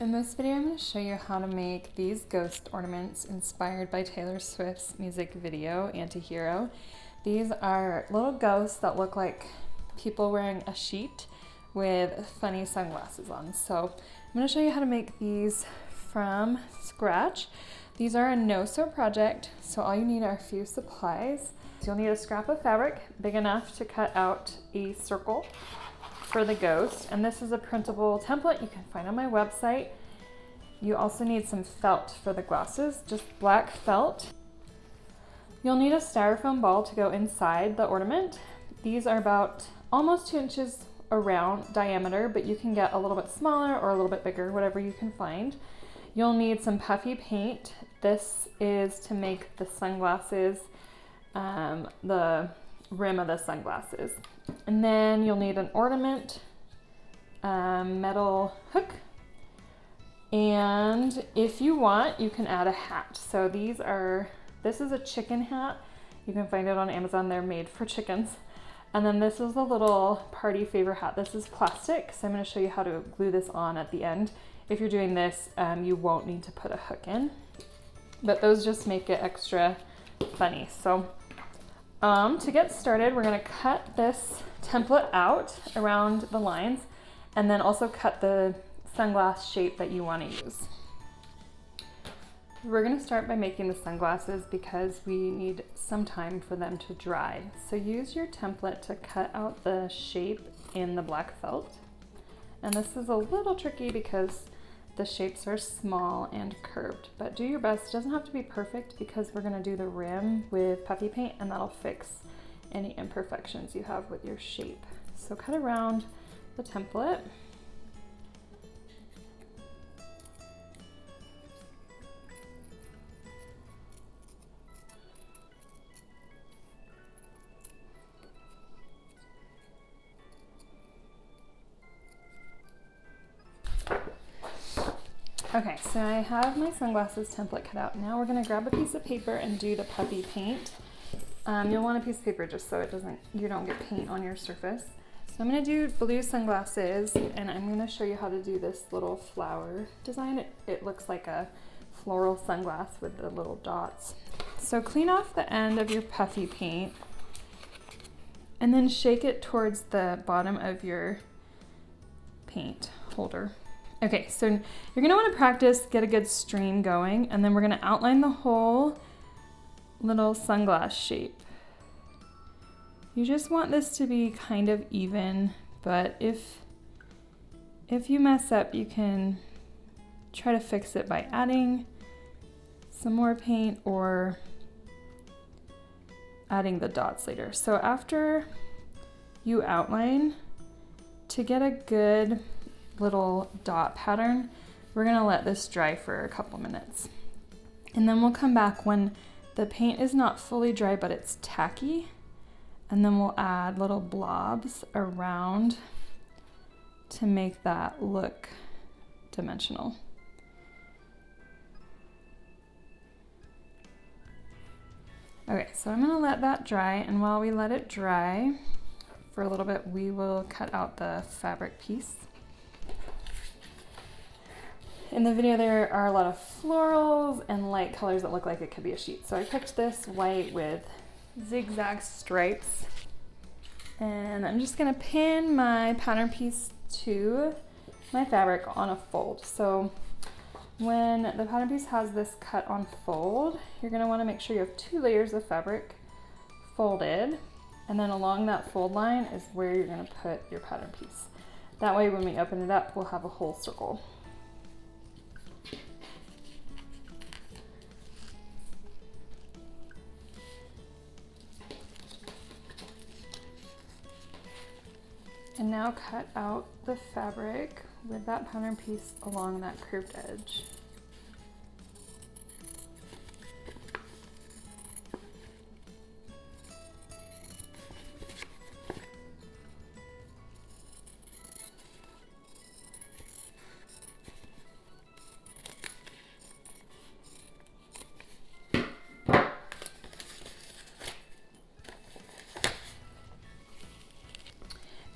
In this video, I'm going to show you how to make these ghost ornaments inspired by Taylor Swift's music video, Anti-Hero. These are little ghosts that look like people wearing a sheet with funny sunglasses on. So I'm going to show you how to make these from scratch. These are a no-sew project, so all you need are a few supplies. So you'll need a scrap of fabric big enough to cut out a circle for the ghost, and this is a printable template you can find on my website. You also need some felt for the glasses, just black felt. You'll need a styrofoam ball to go inside the ornament. These are about almost 2 inches around diameter, but you can get a little bit smaller or a little bit bigger, whatever you can find. You'll need some puffy paint. This is to make the sunglasses, the rim of the sunglasses. And then you'll need an ornament, metal hook, and if you want, you can add a hat. So this is a chicken hat. You can find it on Amazon. They're made for chickens. And then this is the little party favor hat. This is plastic, so I'm going to show you how to glue this on at the end. If you're doing this, you won't need to put a hook in, but those just make it extra funny. So to get started, we're going to cut this template out around the lines and then also cut the sunglass shape that you want to use. We're going to start by making the sunglasses because we need some time for them to dry. So use your template to cut out the shape in the black felt. And this is a little tricky because the shapes are small and curved, but do your best. It doesn't have to be perfect because we're going to do the rim with puffy paint and that'll fix any imperfections you have with your shape. So cut around the template. Okay, so I have my sunglasses template cut out. Now we're gonna grab a piece of paper and do the puffy paint. You'll want a piece of paper just so you don't get paint on your surface. So I'm gonna do blue sunglasses and I'm gonna show you how to do this little flower design. It looks like a floral sunglass with the little dots. So clean off the end of your puffy paint and then shake it towards the bottom of your paint holder. Okay, so you're gonna wanna practice, get a good stream going, and then we're gonna outline the whole little sunglass shape. You just want this to be kind of even, but if you mess up, you can try to fix it by adding some more paint or adding the dots later. So after you outline, to get a good little dot pattern, we're gonna let this dry for a couple minutes. And then we'll come back when the paint is not fully dry, but it's tacky. And then we'll add little blobs around to make that look dimensional. Okay, so I'm gonna let that dry, and while we let it dry for a little bit, we will cut out the fabric piece. In the video, there are a lot of florals and light colors that look like it could be a sheet. So I picked this white with zigzag stripes. And I'm just gonna pin my pattern piece to my fabric on a fold. So when the pattern piece has this cut on fold, you're gonna wanna make sure you have 2 layers of fabric folded. And then along that fold line is where you're gonna put your pattern piece. That way, when we open it up, we'll have a whole circle. And now cut out the fabric with that pattern piece along that curved edge.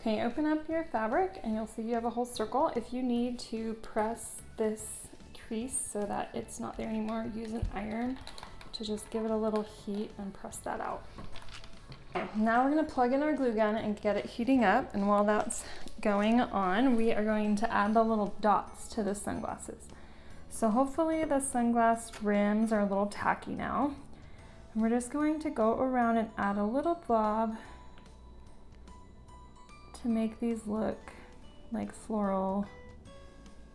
Okay, open up your fabric and you'll see you have a whole circle. If you need to press this crease so that it's not there anymore, use an iron to just give it a little heat and press that out. Okay, now we're going to plug in our glue gun and get it heating up, and while that's going on, we are going to add the little dots to the sunglasses. So hopefully the sunglass rims are a little tacky now. And we're just going to go around and add a little blob to make these look like floral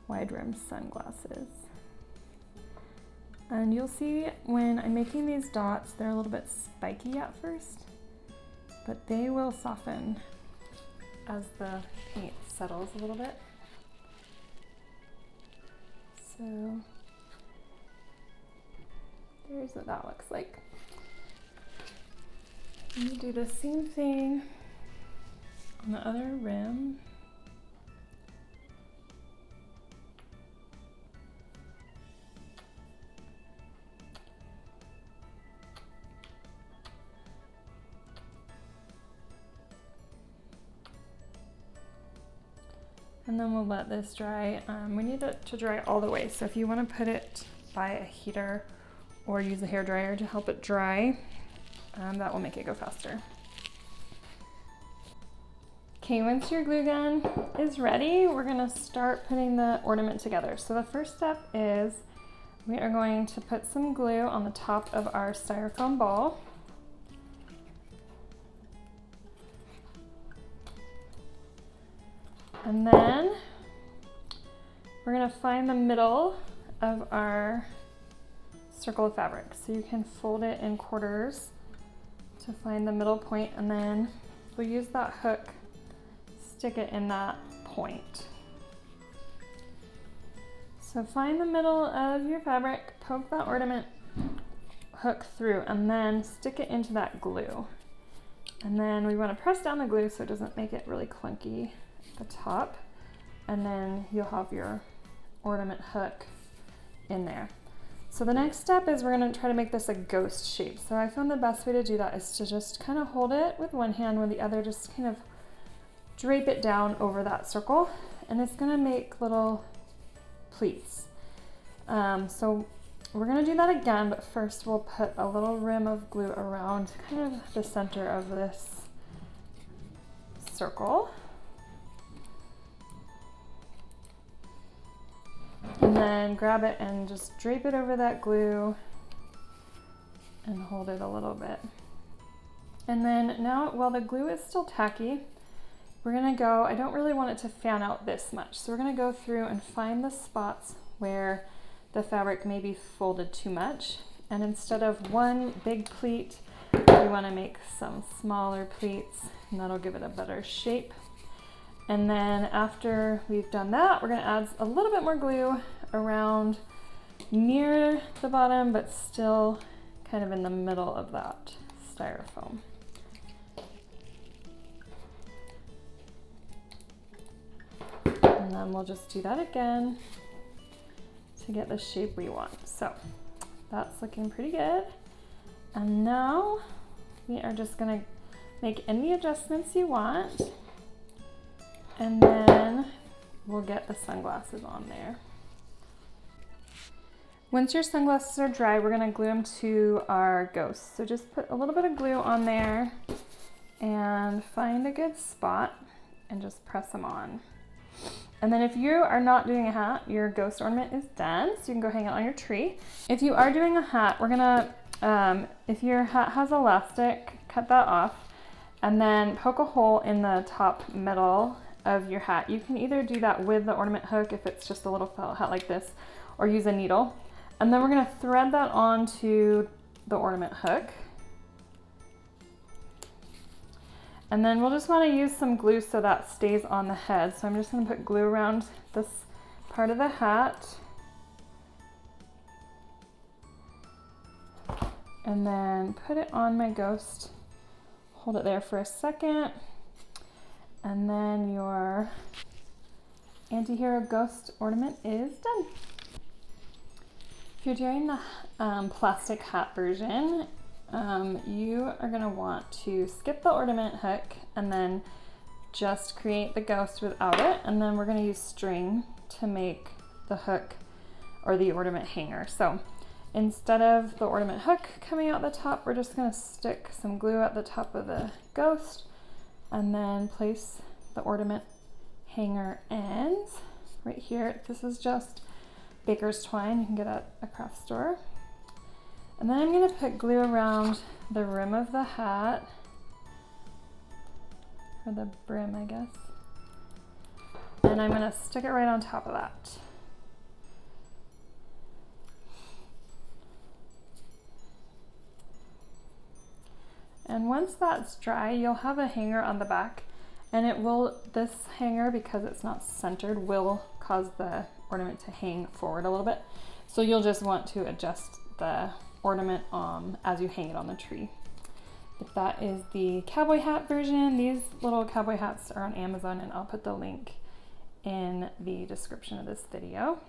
wide rimmed sunglasses. And you'll see when I'm making these dots, they're a little bit spiky at first, but they will soften as the paint settles a little bit. So there's what that looks like. And you do the same thing on the other rim. And then we'll let this dry. We need it to dry all the way. So if you want to put it by a heater or use a hairdryer to help it dry, that will make it go faster. Okay, once your glue gun is ready, we're gonna start putting the ornament together. So the first step is we are going to put some glue on the top of our styrofoam ball. And then we're gonna find the middle of our circle of fabric. So you can fold it in quarters to find the middle point, and then we'll use that hook, stick it in that point. So find the middle of your fabric, poke that ornament hook through, and then stick it into that glue. And then we wanna press down the glue so it doesn't make it really clunky the top, and then you'll have your ornament hook in there. So the next step is we're going to try to make this a ghost shape. So I found the best way to do that is to just kind of hold it with one hand, with the other just kind of drape it down over that circle, and it's going to make little pleats. So we're going to do that again, but first we'll put a little rim of glue around kind of the center of this circle. And then grab it and just drape it over that glue and hold it a little bit. And then now, while the glue is still tacky, we're gonna go, I don't really want it to fan out this much, so we're gonna go through and find the spots where the fabric may be folded too much. And instead of one big pleat, we wanna make some smaller pleats, and that'll give it a better shape. And then after we've done that, we're gonna add a little bit more glue around near the bottom, but still kind of in the middle of that styrofoam. And then we'll just do that again to get the shape we want. So that's looking pretty good. And now we are just gonna make any adjustments you want, and then we'll get the sunglasses on there. Once your sunglasses are dry, we're gonna glue them to our ghosts. So just put a little bit of glue on there and find a good spot and just press them on. And then if you are not doing a hat, your ghost ornament is done, so you can go hang it on your tree. If you are doing a hat, we're gonna, if your hat has elastic, cut that off, and then poke a hole in the top middle of your hat. You can either do that with the ornament hook if it's just a little felt hat like this, or use a needle. And then we're gonna thread that onto the ornament hook. And then we'll just wanna use some glue so that stays on the head. So I'm just gonna put glue around this part of the hat. And then put it on my ghost. Hold it there for a second. And then your anti-hero ghost ornament is done. If you're doing the plastic hat version, you are gonna want to skip the ornament hook and then just create the ghost without it. And then we're gonna use string to make the hook or the ornament hanger. So instead of the ornament hook coming out the top, we're just gonna stick some glue at the top of the ghost and then place the ornament hanger ends right here. This is just baker's twine you can get at a craft store. And then I'm gonna put glue around the rim of the hat, or the brim, I guess. And I'm gonna stick it right on top of that. And once that's dry, you'll have a hanger on the back, and this hanger, because it's not centered, will cause the ornament to hang forward a little bit. So you'll just want to adjust the ornament as you hang it on the tree. If that is the cowboy hat version, these little cowboy hats are on Amazon, and I'll put the link in the description of this video.